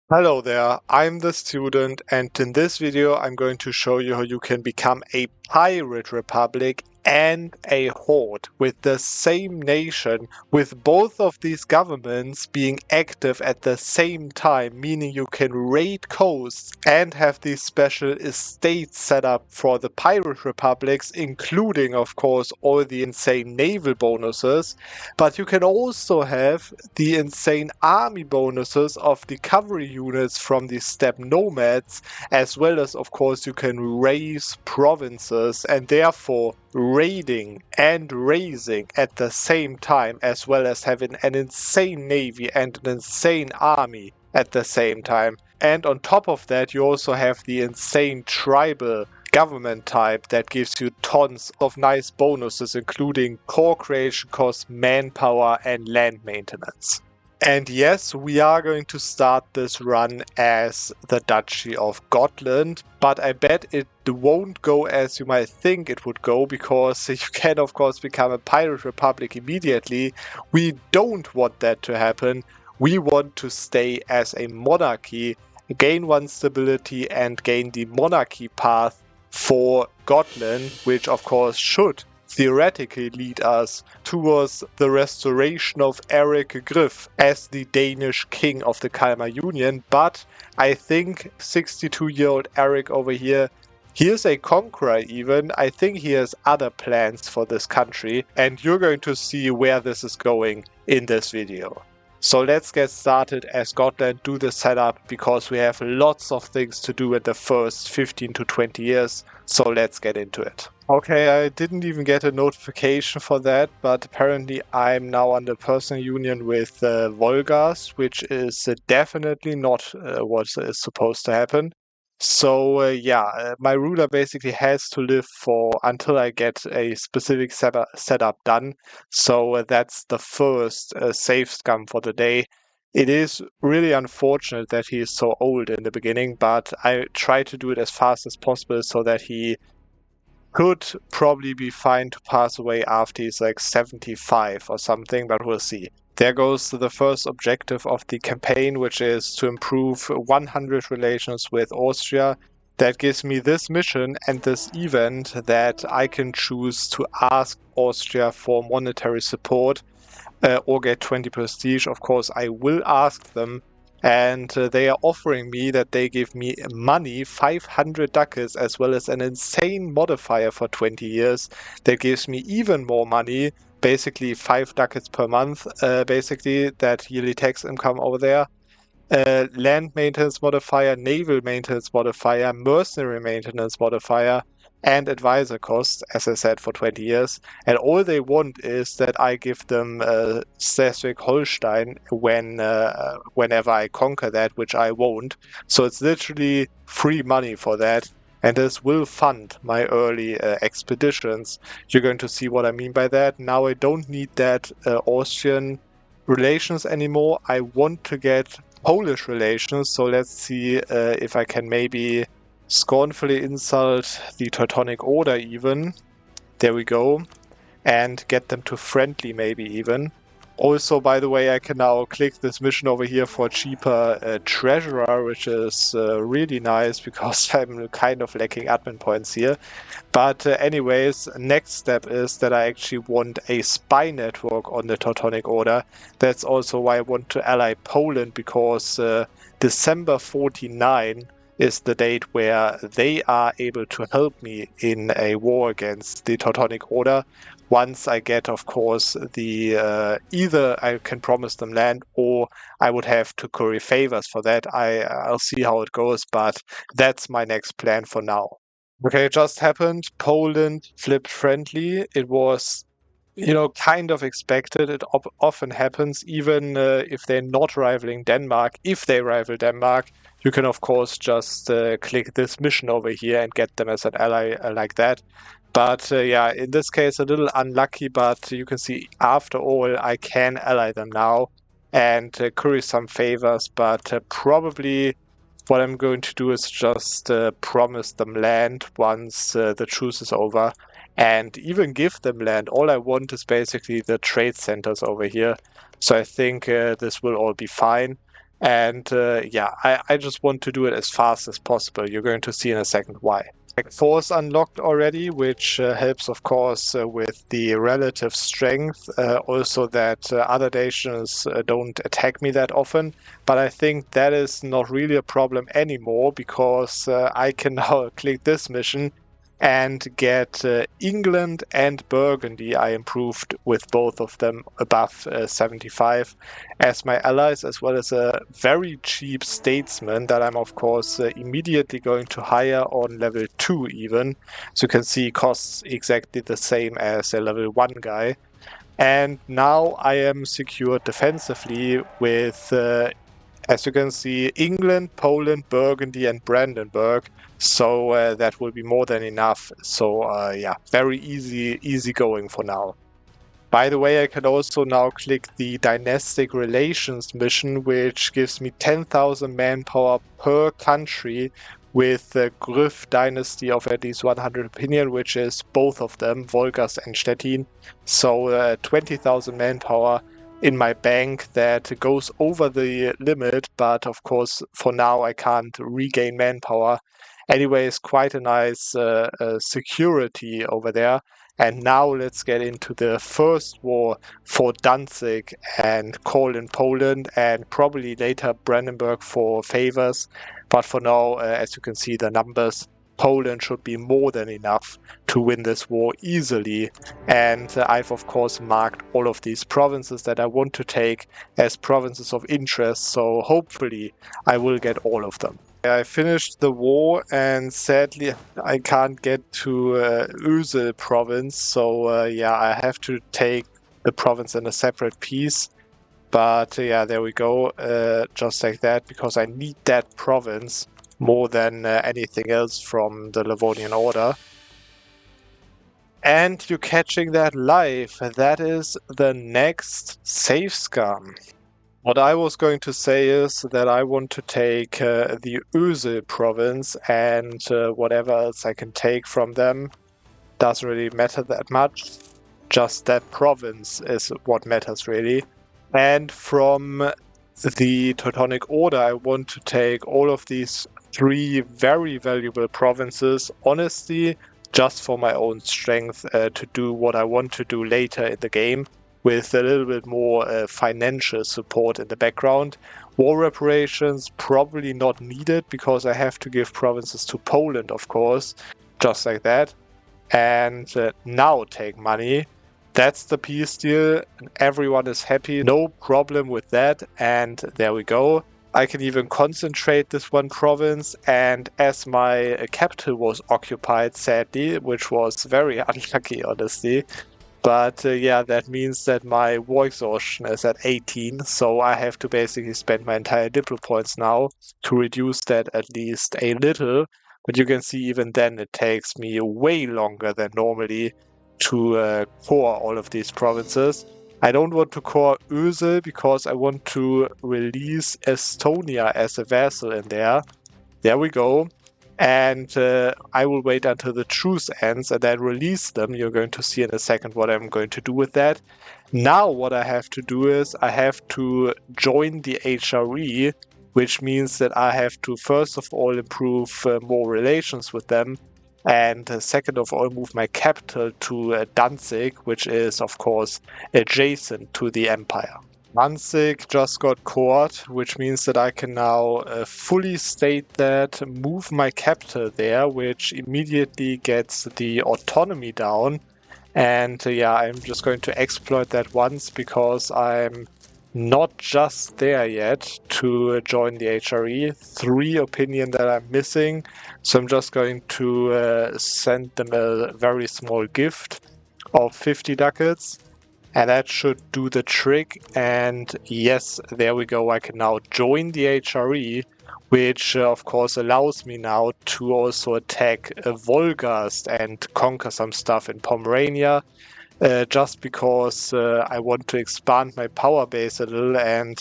Hello there, I'm the student, and in this video I'm going to show you how you can become a pirate republic and a horde with the same nation, with both of these governments being active at the same time, meaning you can raid coasts and have these special estates set up for the pirate republics, including of course all the insane naval bonuses, but you can also have the insane army bonuses of the cavalry units from the steppe nomads, as well as of course you can raise provinces and therefore raiding and raising at the same time, as well as having an insane navy and an insane army at the same time. And on top of that, you also have the insane tribal government type that gives you tons of nice bonuses, including core creation costs, manpower, and land maintenance. And yes, we are going to start this run as the Duchy of Gotland, but I bet it won't go as you might think it would go, because you can of course become a pirate republic immediately. We don't want that to happen. We want to stay as a monarchy, gain one stability and gain the monarchy path for Gotland, which of course should theoretically lead us towards the restoration of Eric Griff as the Danish king of the Kalmar Union. But I think 62-year-old Eric over here, he is a conqueror even. I think he has other plans for this country, and you're going to see where this is going in this video. So let's get started as Gotland, do the setup, because we have lots of things to do in the first 15 to 20 years. So let's get into it. Okay, I didn't even get a notification for that, but apparently I'm now under personal union with Volgas, which is definitely not what is supposed to happen. So my ruler basically has to live for until I get a specific setup done. So that's the first save scum for the day. It is really unfortunate that he is so old in the beginning, but I try to do it as fast as possible so that he could probably be fine to pass away after he's like 75 or something, but we'll see. There goes the first objective of the campaign, which is to improve 100 relations with Austria. That gives me this mission and this event that I can choose to ask Austria for monetary support or get 20 prestige. Of course, I will ask them, and they are offering me that they give me money, 500 ducats, as well as an insane modifier for 20 years that gives me even more money, basically 5 ducats per month, basically that yearly tax income over there. Land maintenance modifier, naval maintenance modifier, mercenary maintenance modifier, and advisor costs, as I said, for 20 years. And all they want is that I give them Schleswig-Holstein whenever I conquer that, which I won't. So it's literally free money for that. And this will fund my early expeditions. You're going to see what I mean by that. Now I don't need that Austrian relations anymore. I want to get Polish relations, so let's see if I can maybe scornfully insult the Teutonic Order even. There we go. And get them to friendly maybe even. Also, by the way, I can now click this mission over here for cheaper treasurer, which is really nice because I'm kind of lacking admin points here. But anyways, next step is that I actually want a spy network on the Teutonic Order. That's also why I want to ally Poland, because December 49 is the date where they are able to help me in a war against the Teutonic Order. Once I get, of course, the either I can promise them land or I would have to curry favors for that. I'll see how it goes, but that's my next plan for now. Okay, it just happened. Poland flipped friendly. It was, kind of expected. It often happens, even if they're not rivaling Denmark. If they rival Denmark, you can, of course, just click this mission over here and get them as an ally like that. But in this case, a little unlucky, but you can see after all, I can ally them now and curry some favors, but probably what I'm going to do is just promise them land once the truce is over, and even give them land. All I want is basically the trade centers over here. So I think this will all be fine. And yeah, I just want to do it as fast as possible. You're going to see in a second why. Tech 4 is unlocked already, which helps, of course, with the relative strength. Also that other nations don't attack me that often. But I think that is not really a problem anymore, because I can now click this mission and get England and Burgundy. I improved with both of them above 75 as my allies, as well as a very cheap statesman that I'm of course immediately going to hire on level 2 even. So you can see costs exactly the same as a level 1 guy. And now I am secured defensively with as you can see, England, Poland, Burgundy, and Brandenburg. So that will be more than enough. So yeah, very easy going for now. By the way, I can also now click the Dynastic Relations mission, which gives me 10,000 manpower per country with the Gryph dynasty of at least 100 opinion, which is both of them, Wolgast and Stettin. So 20,000 manpower in my bank that goes over the limit, but of course for now I can't regain manpower. Anyways, quite a nice security over there. And now let's get into the first war for Danzig and call in Poland, and probably later Brandenburg for favors. But for now, as you can see the numbers, Poland should be more than enough to win this war easily. And I've of course marked all of these provinces that I want to take as provinces of interest, so hopefully I will get all of them. I finished the war, and sadly I can't get to Ösel province, so yeah, I have to take the province in a separate piece. But yeah, there we go, just like that, because I need that province more than anything else from the Livonian Order. And you're catching that live. That is the next save scum. What I was going to say is that I want to take the Ösel province, and whatever else I can take from them doesn't really matter that much. Just that province is what matters really. And from the Teutonic Order, I want to take all of these 3 very valuable provinces, honestly, just for my own strength to do what I want to do later in the game, with a little bit more financial support in the background. War reparations probably not needed, because I have to give provinces to Poland, of course, just like that. And now take money. That's the peace deal. Everyone is happy, no problem with that. And there we go. I can even concentrate this one province, and as my capital was occupied, sadly, which was very unlucky, honestly. But yeah, that means that my war exhaustion is at 18, so I have to basically spend my entire Diplo points now to reduce that at least a little. But you can see even then it takes me way longer than normally to core all of these provinces. I don't want to core Ösel because I want to release Estonia as a vassal in there. There we go. And I will wait until the truce ends and then release them. You're going to see in a second what I'm going to do with that. Now what I have to do is I have to join the HRE, which means that I have to first of all improve more relations with them, and second of all move my capital to Danzig, which is of course adjacent to the empire. Danzig just got cored, which means that I can now fully state that, move my capital there, which immediately gets the autonomy down. And yeah, I'm just going to exploit that once, because I'm not just there yet to join the HRE. 3 opinion that I'm missing, so I'm just going to send them a very small gift of 50 ducats. And that should do the trick. And yes, there we go. I can now join the HRE, which of course allows me now to also attack Wolgast and conquer some stuff in Pomerania. Just because I want to expand my power base a little, and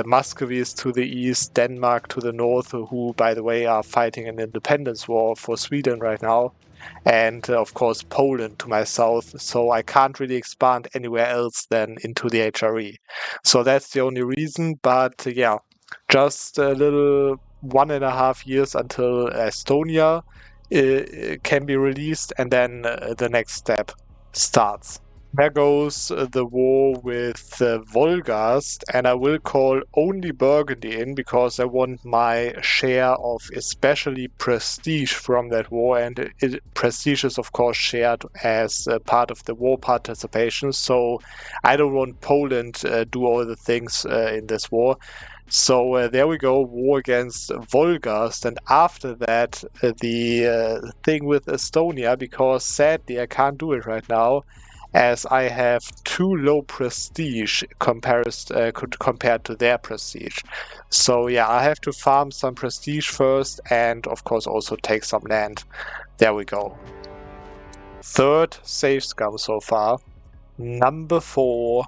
Muscovy is to the east, Denmark to the north, who by the way are fighting an independence war for Sweden right now. And of course Poland to my south, so I can't really expand anywhere else than into the HRE. So that's the only reason, but yeah, Just a little 1.5 years until Estonia can be released, and then the next step starts. There goes the war with Wolgast, and I will call only Burgundy in because I want my share of especially prestige from that war, and prestige is of course shared as part of the war participation, so I don't want Poland do all the things in this war. So there we go, war against Wolgast, and after that the thing with Estonia, because sadly I can't do it right now, as I have too low prestige compared to their prestige. So yeah, I have to farm some prestige first, and of course also take some land. There we go. Third save scum so far. Number 4.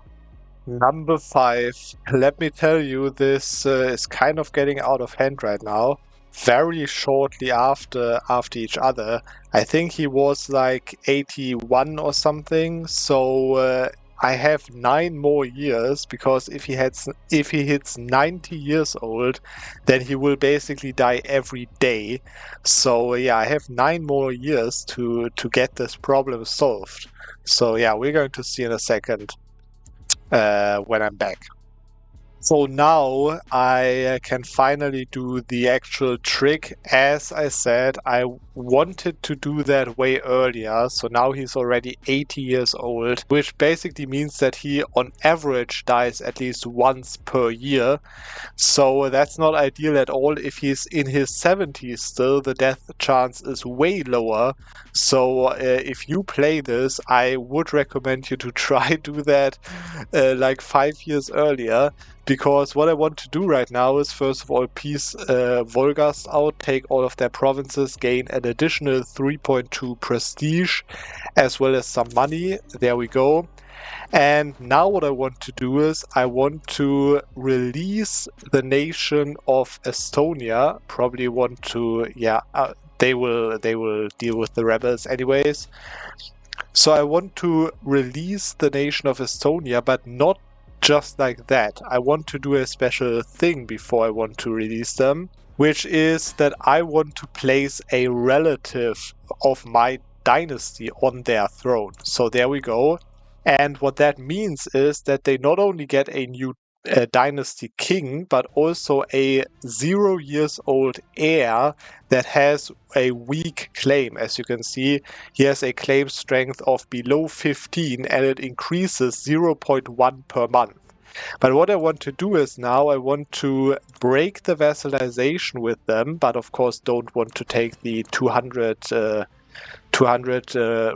Number 5. Let me tell you, this is kind of getting out of hand right now. Very shortly after each other. I think he was like 81 or something. So I have 9 more years, because if he hits 90 years old, then he will basically die every day. So yeah, I have 9 more years to get this problem solved. So yeah, we're going to see in a second when I'm back. So now I can finally do the actual trick. As I said, I wanted to do that way earlier. So now he's already 80 years old, which basically means that he on average dies at least once per year. So that's not ideal at all. If he's in his 70s still, the death chance is way lower. So if you play this, I would recommend you to try do that like 5 years earlier. Because what I want to do right now is, first of all, piece Wolgast out, take all of their provinces, gain an additional 3.2 prestige, as well as some money. There we go. And now what I want to do is, I want to release the nation of Estonia. Probably want to, yeah, they will deal with the rebels anyways. So I want to release the nation of Estonia, but not just like that. I want to do a special thing before I want to release them, which is that I want to place a relative of my dynasty on their throne. So there we go. And what that means is that they not only get a new dynasty king, but also a 0 years old heir that has a weak claim. As you can see, he has a claim strength of below 15, and it increases 0.1 per month. But what I want to do is, now I want to break the vassalization with them, but of course don't want to take the 200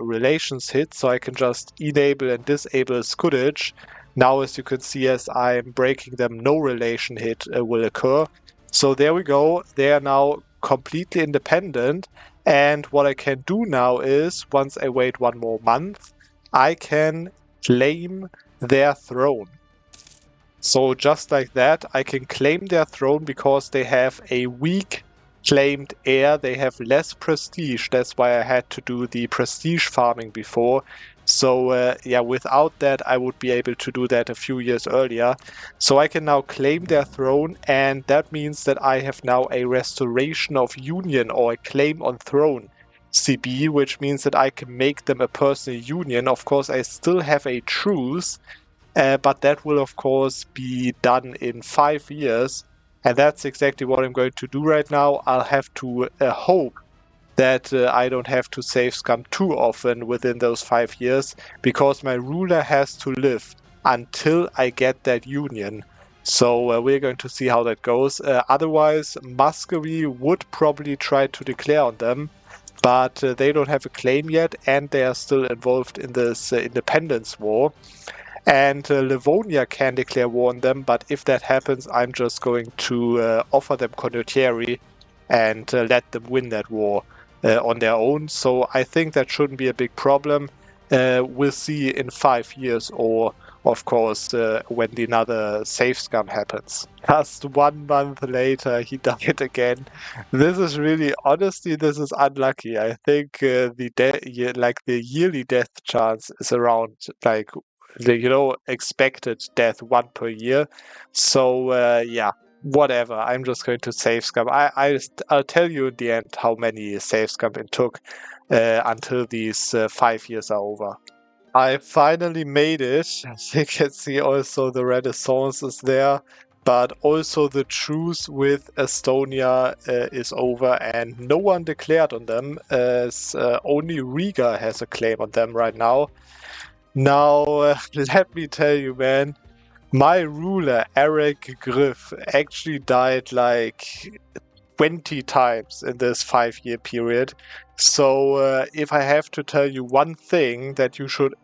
relations hit, so I can just enable and disable scuddage. Now, as you can see, as I'm breaking them, no relation hit will occur. So there we go. They are now completely independent. And what I can do now is, once I wait 1 more month, I can claim their throne. So just like that, I can claim their throne because they have a weak claimed heir. They have less prestige. That's why I had to do the prestige farming before. So yeah, without that, I would be able to do that a few years earlier. So I can now claim their throne, and that means that I have now a restoration of union, or a claim on throne CB, which means that I can make them a personal union. Of course, I still have a truce, but that will of course be done in 5 years. And that's exactly what I'm going to do right now. I'll have to hope that I don't have to save scum too often within those 5 years, because my ruler has to live until I get that union. So we're going to see how that goes. Otherwise, Muscovy would probably try to declare on them, but they don't have a claim yet, and they are still involved in this independence war. And Livonia can declare war on them, but if that happens, I'm just going to offer them condottieri and let them win that war on their own. So I think that shouldn't be a big problem. We'll see in 5 years, or of course when another save scum happens. Just 1 month later, he died again. This is really, honestly, this is unlucky. I think the yearly death chance is around like the expected death 1 per year. So yeah, whatever, I'm just going to save scum. I'll tell you in the end how many save scum it took until these 5 years are over. I finally made it. As you can see, also the Renaissance is there, but also the truce with Estonia is over, and no one declared on them, as only Riga has a claim on them right now. Now, let me tell you, man, my ruler, Eric Griff, actually died like 20 times in this 5-year period. So if I have to tell you one thing that you should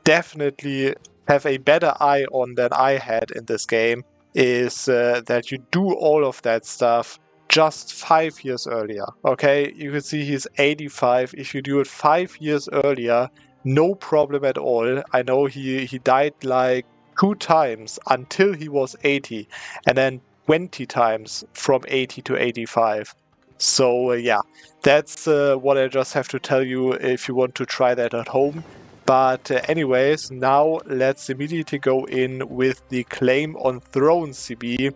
definitely have a better eye on than I had in this game, is that you do all of that stuff just 5 years earlier. Okay, you can see he's 85. If you do it 5 years earlier, no problem at all. I know he died like 2 times until he was 80, and then 20 times from 80 to 85. So yeah, that's what I just have to tell you if you want to try that at home. But anyways, now let's immediately go in with the claim on throne CB.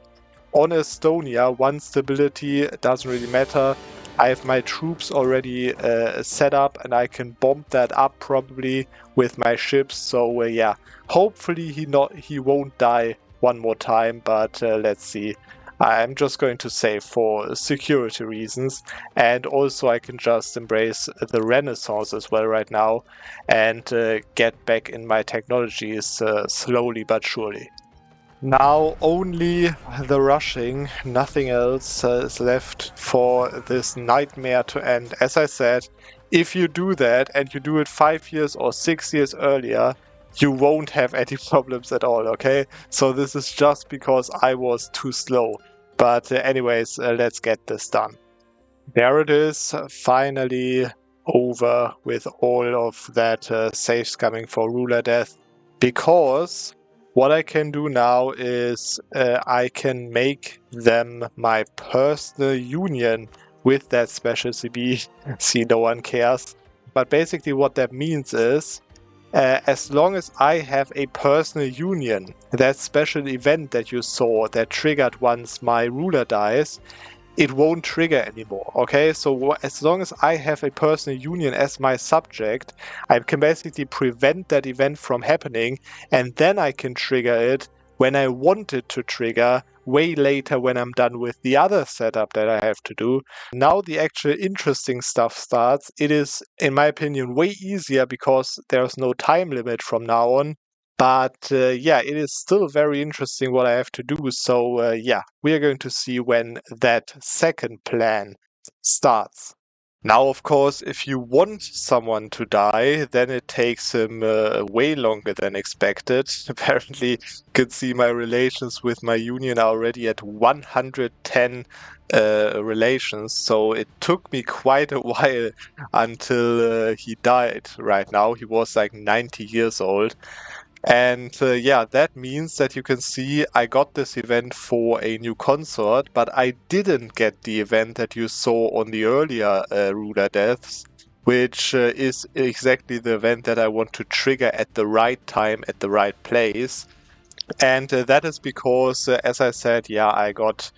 On Estonia, 1 stability, doesn't really matter. I have my troops already set up, and I can bomb that up probably with my ships. So yeah, hopefully he won't die one more time, but let's see. I'm just going to save for security reasons, and also I can just embrace the Renaissance as well right now and get back in my technologies slowly but surely. Now only the rushing, nothing else is left for this nightmare to end. As I said, if you do that and you do it 5 years or 6 years earlier, you won't have any problems at all, okay? So this is just because I was too slow. But anyways, let's get this done. There it is, finally over with all of that saves coming for ruler death. Because what I can do now is I can make them my personal union with that special CB. See, no one cares. But basically what that means is, as long as I have a personal union, that special event that you saw that triggered once my ruler dies, it won't trigger anymore, okay? So as long as I have a personal union as my subject, I can basically prevent that event from happening, and then I can trigger it when I want it to trigger, way later when I'm done with the other setup that I have to do. Now the actual interesting stuff starts. It is, in my opinion, way easier because there's no time limit from now on. But yeah, it is still very interesting what I have to do. So yeah, we are going to see when that second plan starts. Now, of course, if you want someone to die, then it takes him way longer than expected. Apparently, you can see my relations with my union are already at 110 relations. So it took me quite a while until he died right now. He was like 90 years old. And yeah, that means that you can see I got this event for a new consort, but I didn't get the event that you saw on the earlier ruler deaths, which is exactly the event that I want to trigger at the right time, at the right place. And that is because, as I said, yeah, I got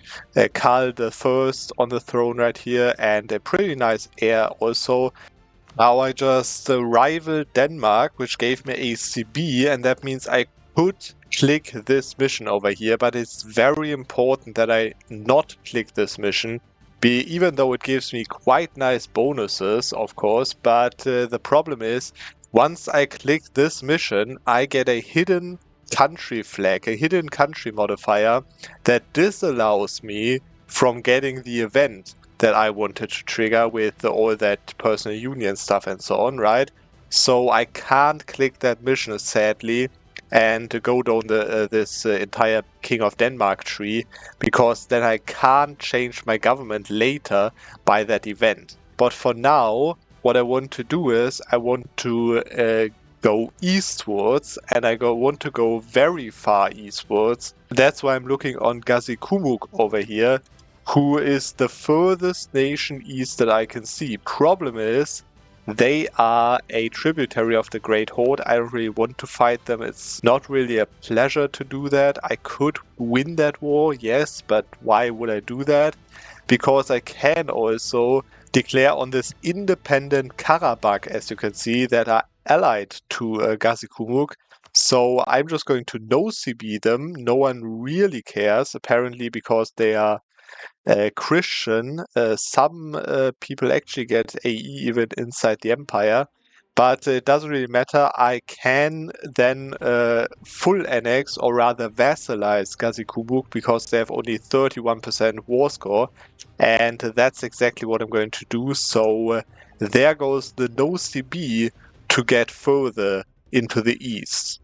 Karl I on the throne right here, and a pretty nice heir also. Now I just rivaled Denmark, which gave me a CB, and that means I could click this mission over here, but it's very important that I not click this mission, even though it gives me quite nice bonuses, of course, but the problem is, once I click this mission, I get a hidden country flag, a hidden country modifier that disallows me from getting the event that I wanted to trigger with all that personal union stuff and so on, right? So I can't click that mission, sadly, and go down this entire King of Denmark tree, because then I can't change my government later by that event. But for now, what I want to do is I want to go eastwards, and I want to go very far eastwards. That's why I'm looking on Gazikumuk over here, who is the furthest nation east that I can see. Problem is, They are a tributary of the Great Horde. I don't really want to fight them. It's not really a pleasure to do that. I could win that war, yes, but why would I do that? Because I can also declare on this independent Karabakh, as you can see, that are allied to Gazikumuk. So I'm just going to no-CB them. No one really cares, apparently, because they are Christian. Some people actually get AE even inside the Empire, but it doesn't really matter. I can then full annex, or rather vassalize Gazikumuk, because they have only 31% war score, and that's exactly what I'm going to do. So there goes the no-CB to get further into the east.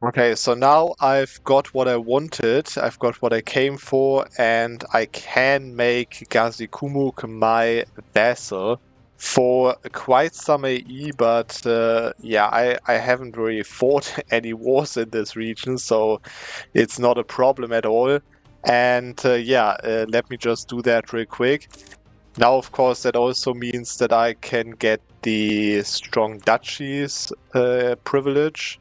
Okay, so now I've got what I wanted, I've got what I came for, and I can make Gazikumuk my vassal for quite some AE, but yeah, I haven't really fought any wars in this region, so it's not a problem at all. And yeah, let me just do that real quick. Now, of course, that also means that I can get the strong duchies privilege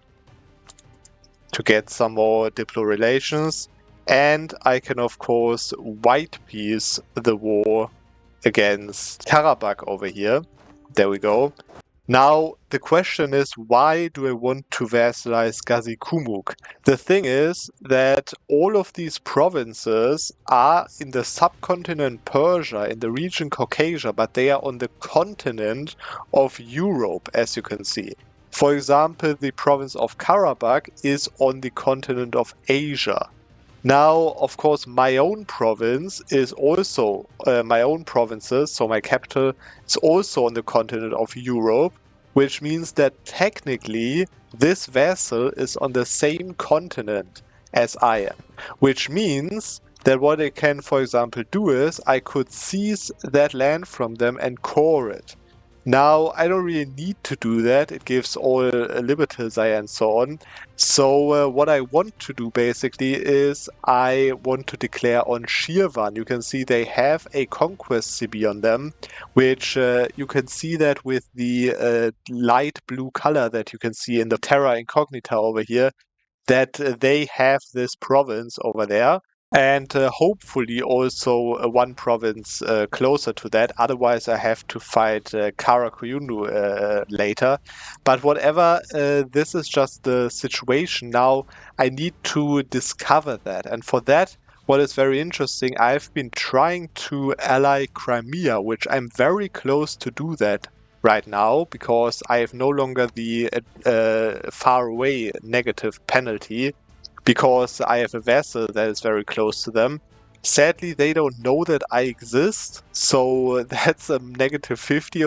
to get some more diplo relations, and I can of course white piece the war against Karabakh over here. There we go. Now the question is, why do I want to vassalize Gazikumuk? The thing is that all of these provinces are in the subcontinent Persia, in the region Caucasia, but they are on the continent of Europe, as you can see. For example, the province of Karabakh is on the continent of Asia. Now, of course, my own province is also, my own provinces, so my capital is also on the continent of Europe, which means that technically this vassal is on the same continent as I am. Which means that what I can, for example, do is I could seize that land from them and core it. Now, I don't really need to do that. It gives all liberties and so on. So what I want to do basically is I want to declare on Shirvan. You can see they have a conquest CB on them, which you can see that with the light blue color that you can see in the Terra Incognita over here, that they have this province over there. And hopefully also one province closer to that. Otherwise, I have to fight Karakoyunlu later. But whatever, this is just the situation. Now, I need to discover that. And for that, what is very interesting, I've been trying to ally Crimea, which I'm very close to do that right now, because I have no longer the far away negative penalty, because I have a vassal that is very close to them. Sadly, they don't know that I exist, so that's a negative 50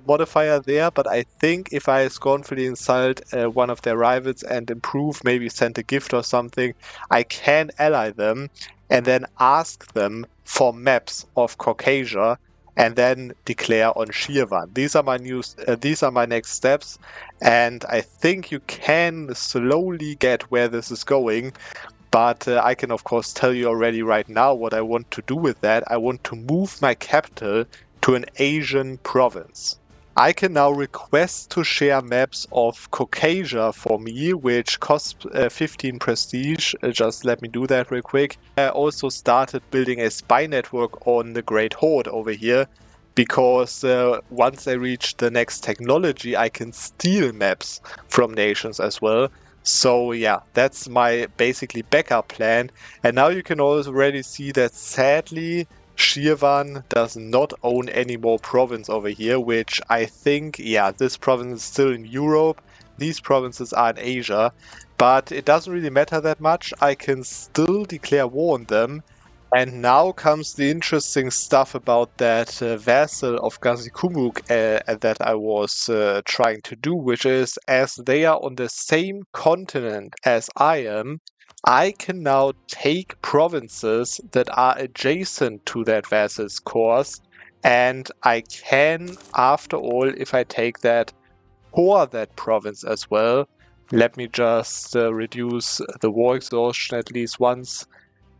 modifier there. But I think if I scornfully insult one of their rivals and improve, maybe send a gift or something, I can ally them and then ask them for maps of Caucasia, and then declare on Shirvan. These are my next steps, and I think you can slowly get where this is going. But I can of course tell you already right now what I want to do with that. I want to move my capital to an Asian province. I can now request to share maps of Caucasia for me, which costs 15 prestige. Just let me do that real quick. I also started building a spy network on the Great Horde over here, because once I reach the next technology, I can steal maps from nations as well. So yeah, that's my basically backup plan. And now you can already see that sadly, Shirvan does not own any more province over here, which I think, yeah, this province is still in Europe. These provinces are in Asia, but it doesn't really matter that much. I can still declare war on them. And now comes the interesting stuff about that vassal of Gazikumuk that I was trying to do, which is, as they are on the same continent as I am, I can now take provinces that are adjacent to that vassal's course, and I can, after all, if I take that, core that province as well. Let me just reduce the war exhaustion at least once.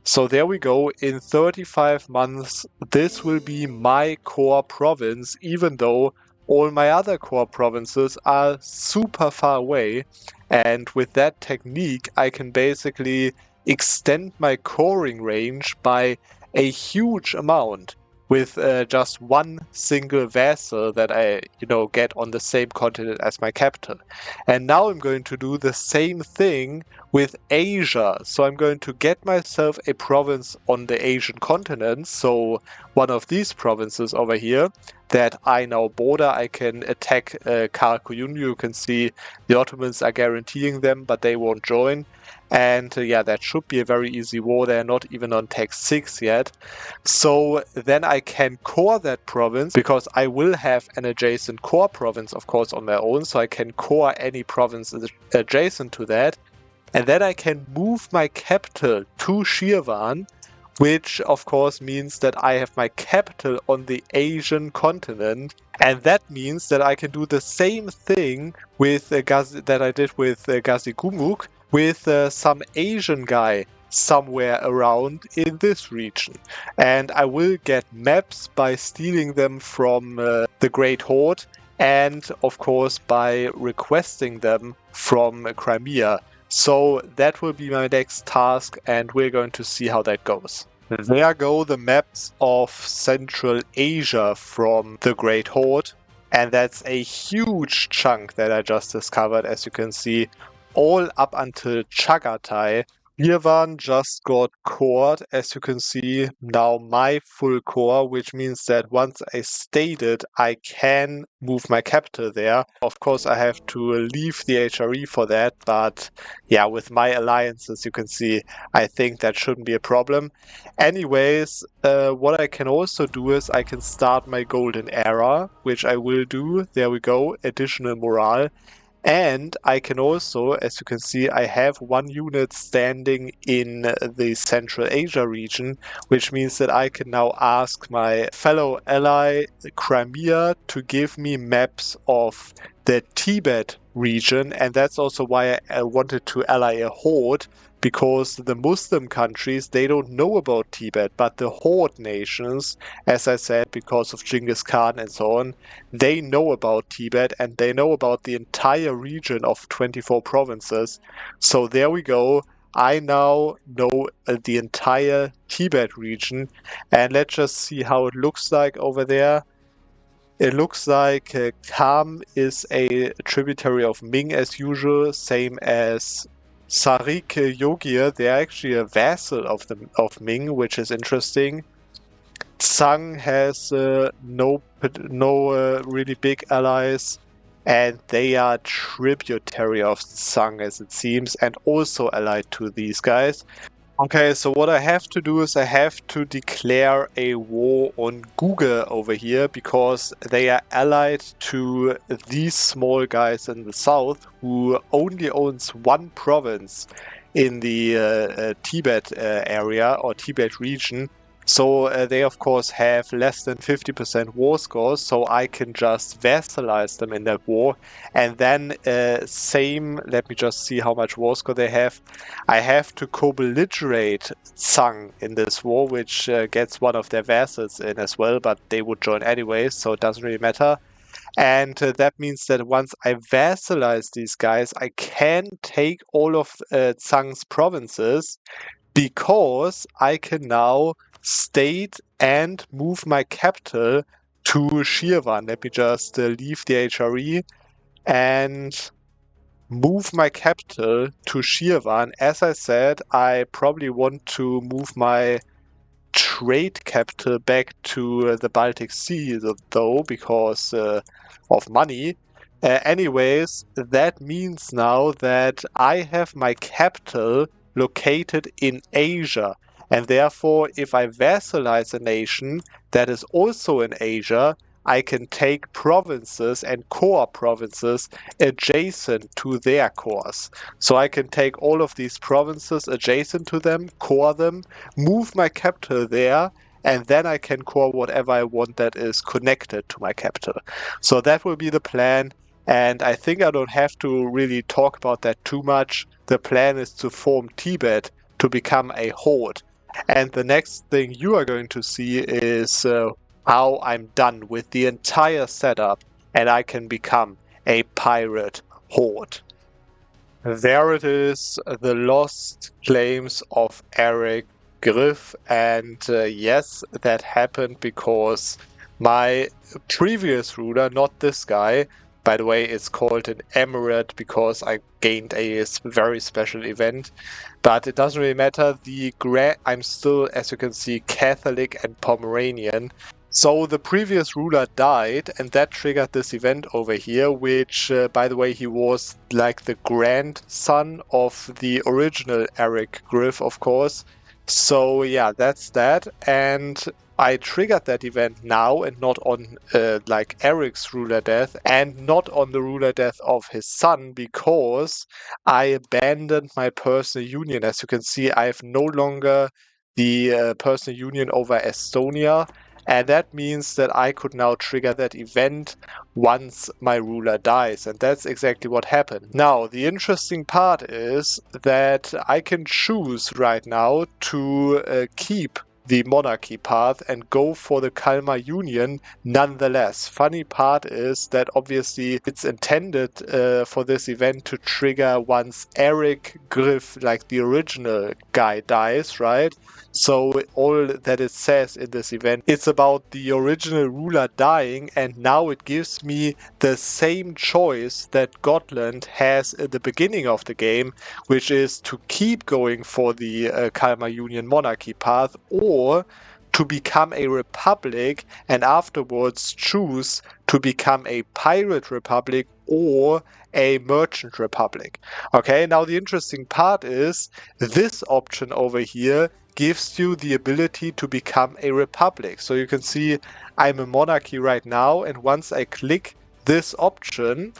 So there we go. In 35 months, this will be my core province, even though all my other core provinces are super far away. And with that technique, I can basically extend my coring range by a huge amount with just one single vessel that I, get on the same continent as my capital. And now I'm going to do the same thing with Asia. So I'm going to get myself a province on the Asian continent. So one of these provinces over here that I now border, I can attack Karakoyunlu. You can see the Ottomans are guaranteeing them, but they won't join. And yeah, that should be a very easy war. They're not even on Tech 6 yet. So then I can core that province, because I will have an adjacent core province, of course, on my own. So I can core any province adjacent to that. And then I can move my capital to Shirvan, which of course means that I have my capital on the Asian continent. And that means that I can do the same thing with that I did with Gazigumuk, with some Asian guy somewhere around in this region. And I will get maps by stealing them from the Great Horde, and of course by requesting them from Crimea. So that will be my next task, and we're going to see how that goes. There go the maps of Central Asia from the Great Horde, and that's a huge chunk that I just discovered, as you can see, all up until Chagatai. Yerevan just got cored, as you can see, now my full core, which means that once I state it, I can move my capital there. Of course, I have to leave the HRE for that, but yeah, with my alliances, you can see, I think that shouldn't be a problem. Anyways, what I can also do is I can start my golden era, which I will do. There we go, additional morale. And I can also, as you can see, I have one unit standing in the Central Asia region, which means that I can now ask my fellow ally Crimea to give me maps of the Tibet region. And that's also why I wanted to ally a horde, because the Muslim countries, they don't know about Tibet, but the Horde nations, as I said, because of Genghis Khan and so on, they know about Tibet, and they know about the entire region of 24 provinces. So there we go. I now know the entire Tibet region, and let's just see how it looks like over there. It looks like Kham is a tributary of Ming as usual, same as Sarik Yogir. They're actually a vassal of Ming, which is interesting. Tsang has no really big allies, and they are tributary of Tsang, as it seems, and also allied to these guys. Okay, so what I have to do is I have to declare a war on Google over here, because they are allied to these small guys in the south who only owns one province in the Tibet area or Tibet region. So they of course have less than 50% war scores, so I can just vassalize them in that war. And then same, let me just see how much war score they have. I have to co-belligerate Tsang in this war, which gets one of their vassals in as well, but they would join anyway, so it doesn't really matter. And that means that once I vassalize these guys, I can take all of Tsang's provinces, because I can now state and move my capital to Shirvan. Let me just leave the HRE and move my capital to Shirvan. As I said, I probably want to move my trade capital back to the Baltic Sea, though, because of money. Anyways, that means now that I have my capital located in Asia, and therefore if I vassalize a nation that is also in Asia, I can take provinces and core provinces adjacent to their cores. So I can take all of these provinces adjacent to them, core them, move my capital there, and then I can core whatever I want that is connected to my capital. So that will be the plan. And I think I don't have to really talk about that too much. The plan is to form Tibet to become a horde. And the next thing you are going to see is how I'm done with the entire setup and I can become a Pirate Horde. There it is, the lost claims of Eric Griff, and yes, that happened because my previous ruler, not this guy, by the way, it's called an emirate because I gained a very special event, but it doesn't really matter. I'm still, as you can see, Catholic and Pomeranian. So the previous ruler died, and that triggered this event over here, which, by the way, he was like the grandson of the original Eric Griff, of course. So yeah, that's that. And I triggered that event now and not on like Eric's ruler death and not on the ruler death of his son, because I abandoned my personal union. As you can see, I have no longer the personal union over Estonia. And that means that I could now trigger that event once my ruler dies. And that's exactly what happened. Now, the interesting part is that I can choose right now to keep the monarchy path and go for the Kalmar Union nonetheless. Funny part is that obviously it's intended for this event to trigger once Eric Griff, like the original guy, dies, right? So all that it says in this event, it's about the original ruler dying, and now it gives me the same choice that Gotland has at the beginning of the game, which is to keep going for the Kalmar Union monarchy path, or to become a republic and afterwards choose to become a pirate republic or a merchant republic. Okay, now the interesting part is this option over here gives you the ability to become a republic. So you can see I'm a monarchy right now, and once I click this option,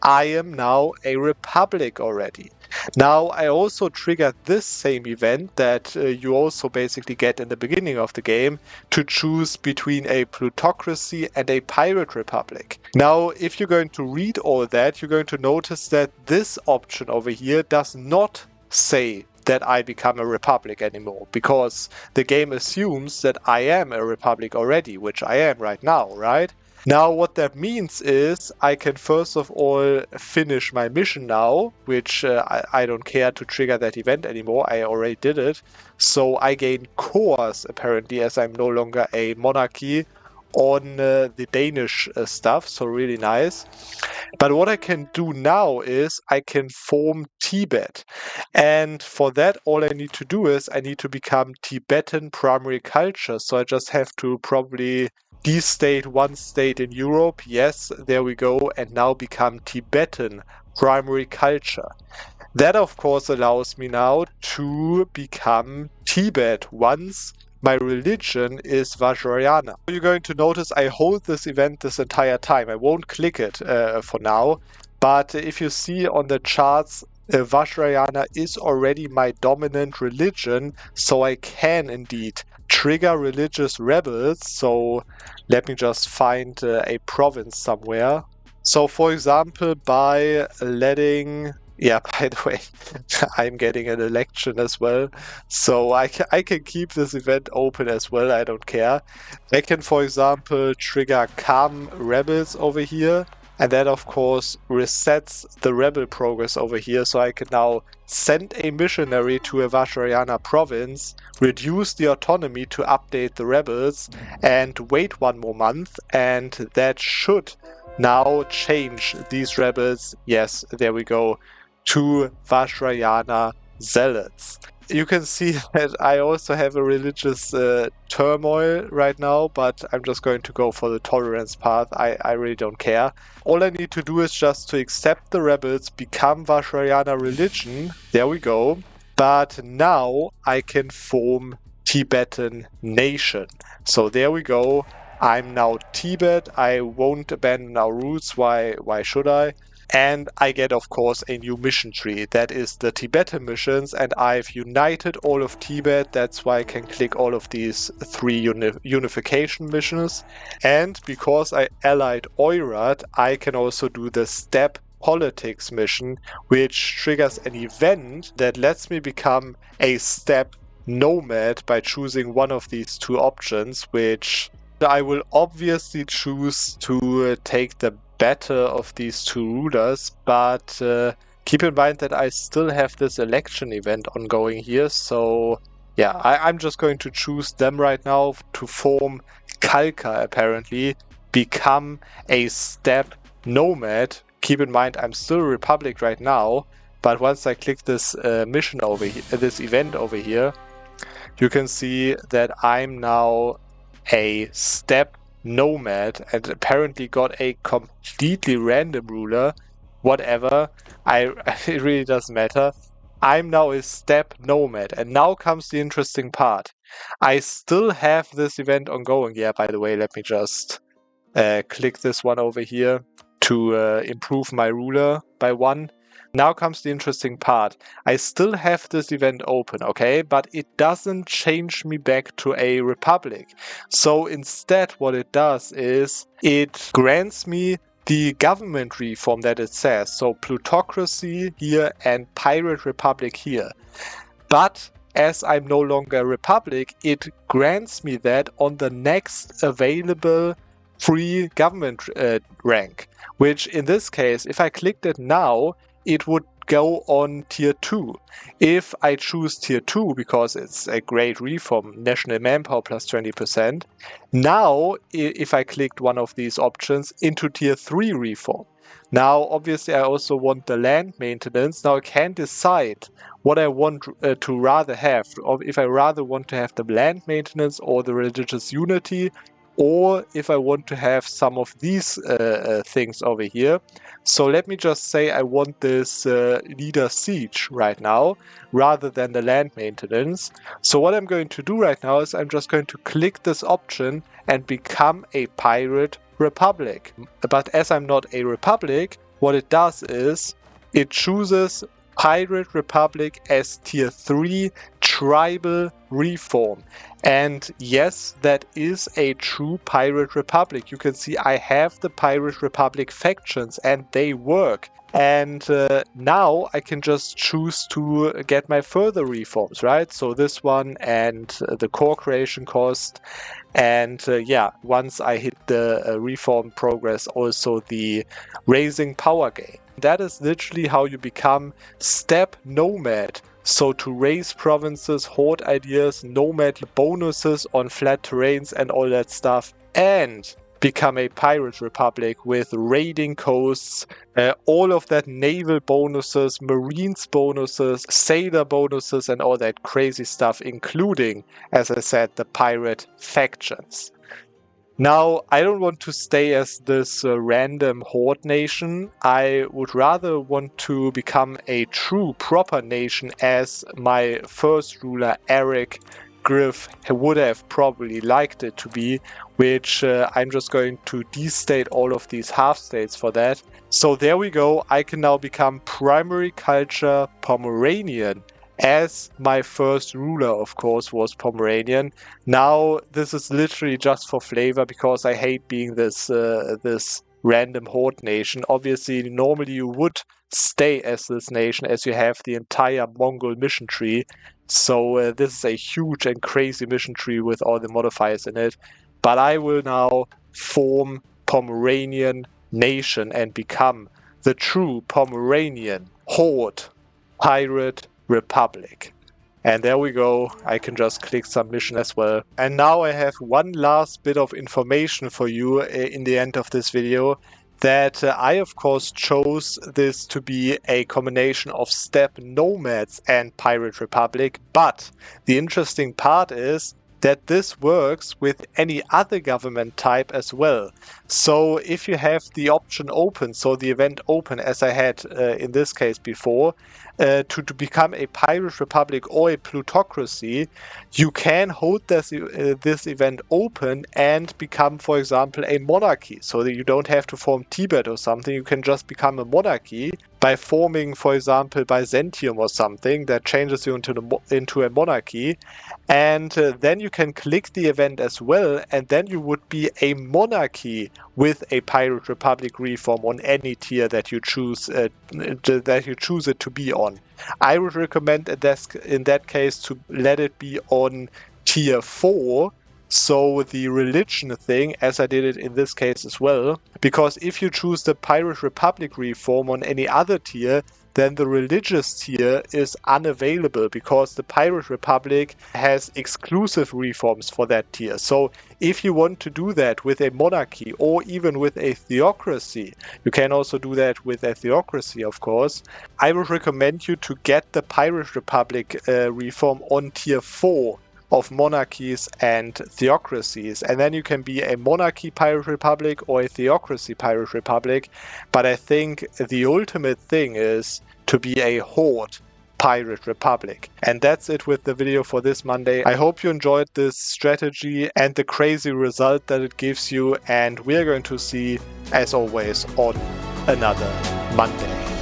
I am now a republic already. Now, I also triggered this same event that you also basically get in the beginning of the game to choose between a plutocracy and a pirate republic. Now, if you're going to read all that, you're going to notice that this option over here does not say that I become a republic anymore, because the game assumes that I am a republic already, which I am right now, right? Now, what that means is I can first of all finish my mission now, which I don't care to trigger that event anymore. I already did it. So I gain cores, apparently, as I'm no longer a monarchy, on the Danish stuff. So really nice. But what I can do now is I can form Tibet. And for that, all I need to do is I need to become Tibetan primary culture. So I just have to probably destate one state in Europe. Yes, there we go. And now become Tibetan primary culture. That, of course, allows me now to become Tibet once my religion is Vajrayana. You're going to notice I hold this event this entire time. I won't click it for now, but if you see on the charts, Vajrayana is already my dominant religion, so I can indeed trigger religious rebels. So let me just find a province somewhere. So for example, by letting... Yeah, by the way, I'm getting an election as well, so I can keep this event open as well, I don't care. I can, for example, trigger calm rebels over here, and that of course resets the rebel progress over here, so I can now send a missionary to a Vajrayana province, reduce the autonomy to update the rebels, and wait one more month, and that should now change these rebels. Yes, there we go. To Vajrayana zealots. You can see that I also have a religious turmoil right now, but I'm just going to go for the tolerance path. I really don't care. All I need to do is just to accept the rebels, become Vajrayana religion. There we go. But now I can form Tibetan nation. So there we go. I'm now Tibet. I won't abandon our roots. Why should I? And I get, of course, a new mission tree. That is the Tibetan missions, and I've united all of Tibet. That's why I can click all of these 3 unification missions. And because I allied Oirat, I can also do the Steppe Politics mission, which triggers an event that lets me become a steppe nomad by choosing one of these two options, which I will obviously choose to take the better of these two rulers, but keep in mind that I still have this election event ongoing here, so yeah, I'm just going to choose them right now to form Kalka, apparently, become a steppe nomad. Keep in mind, I'm still a republic right now, but once I click this mission over here, this event over here, you can see that I'm now a steppe nomad and apparently got a completely random ruler. Whatever, it really doesn't matter. I'm now a steppe nomad, and now comes the interesting part. I still have this event ongoing. Yeah, by the way, let me just click this one over here to improve my ruler by 1. Now comes the interesting part. I still have this event open, okay? But it doesn't change me back to a republic. So instead, what it does is it grants me the government reform that it says. So plutocracy here and pirate republic here. But as I'm no longer a republic, it grants me that on the next available free government rank, which in this case, if I clicked it now, it would go on tier 2. If I choose tier 2, because it's a great reform, national manpower plus 20%, now if I clicked one of these options, into tier 3 reform. Now, obviously, I also want the land maintenance. Now I can decide what I want to rather have, or if I rather want to have the land maintenance or the religious unity, or if I want to have some of these things over here. So let me just say I want this leader siege right now, rather than the land maintenance. So what I'm going to do right now is I'm just going to click this option and become a pirate republic. But as I'm not a republic, what it does is it chooses Pirate Republic as tier 3 tribal reform. And yes, that is a true Pirate Republic. You can see I have the Pirate Republic factions and they work. And now I can just choose to get my further reforms, right? So this one and the core creation cost. And yeah, once I hit the reform progress, also the raising power gain. That is literally how you become steppe nomad. So to raise provinces, horde ideas, nomad bonuses on flat terrains and all that stuff. And become a pirate republic with raiding coasts, all of that naval bonuses, marines bonuses, sailor bonuses, and all that crazy stuff, including, as I said, the pirate factions. Now, I don't want to stay as this random horde nation. I would rather want to become a true proper nation as my first ruler, Eric Griff, would have probably liked it to be, which I'm just going to destate all of these half-states for that. So there we go, I can now become primary culture Pomeranian, as my first ruler, of course, was Pomeranian. Now, this is literally just for flavor, because I hate being this random horde nation. Obviously, normally you would stay as this nation, as you have the entire Mongol mission tree. So this is a huge and crazy mission tree with all the modifiers in it. But I will now form Pomeranian nation and become the true Pomeranian horde pirate republic. And there we go, I can just click submission as well. And now I have one last bit of information for you in the end of this video, that I of course chose this to be a combination of steppe nomads and pirate republic, but the interesting part is that this works with any other government type as well. So if you have the option open, so the event open as I had in this case before, to become a pirate republic or a plutocracy, you can hold this event open and become, for example, a monarchy. So that you don't have to form Tibet or something, you can just become a monarchy. by forming, for example, Byzantium or something that changes you into a monarchy. And then you can click the event as well, and then you would be a monarchy with a Pirate Republic reform on any tier that you choose it to be on. I would recommend in that case to let it be on tier 4, so the religion thing, as I did it in this case as well, because if you choose the Pirate Republic reform on any other tier, then the religious tier is unavailable because the Pirate Republic has exclusive reforms for that tier. So if you want to do that with a monarchy or even with a theocracy, you can also do that with a theocracy, of course, I would recommend you to get the Pirate Republic reform on tier 4 of monarchies and theocracies, and then you can be a monarchy Pirate Republic or a theocracy Pirate Republic. But I think the ultimate thing is to be a Horde Pirate Republic. And that's it with the video for this Monday. I hope you enjoyed this strategy and the crazy result that it gives you, and we're going to see, as always, on another Monday.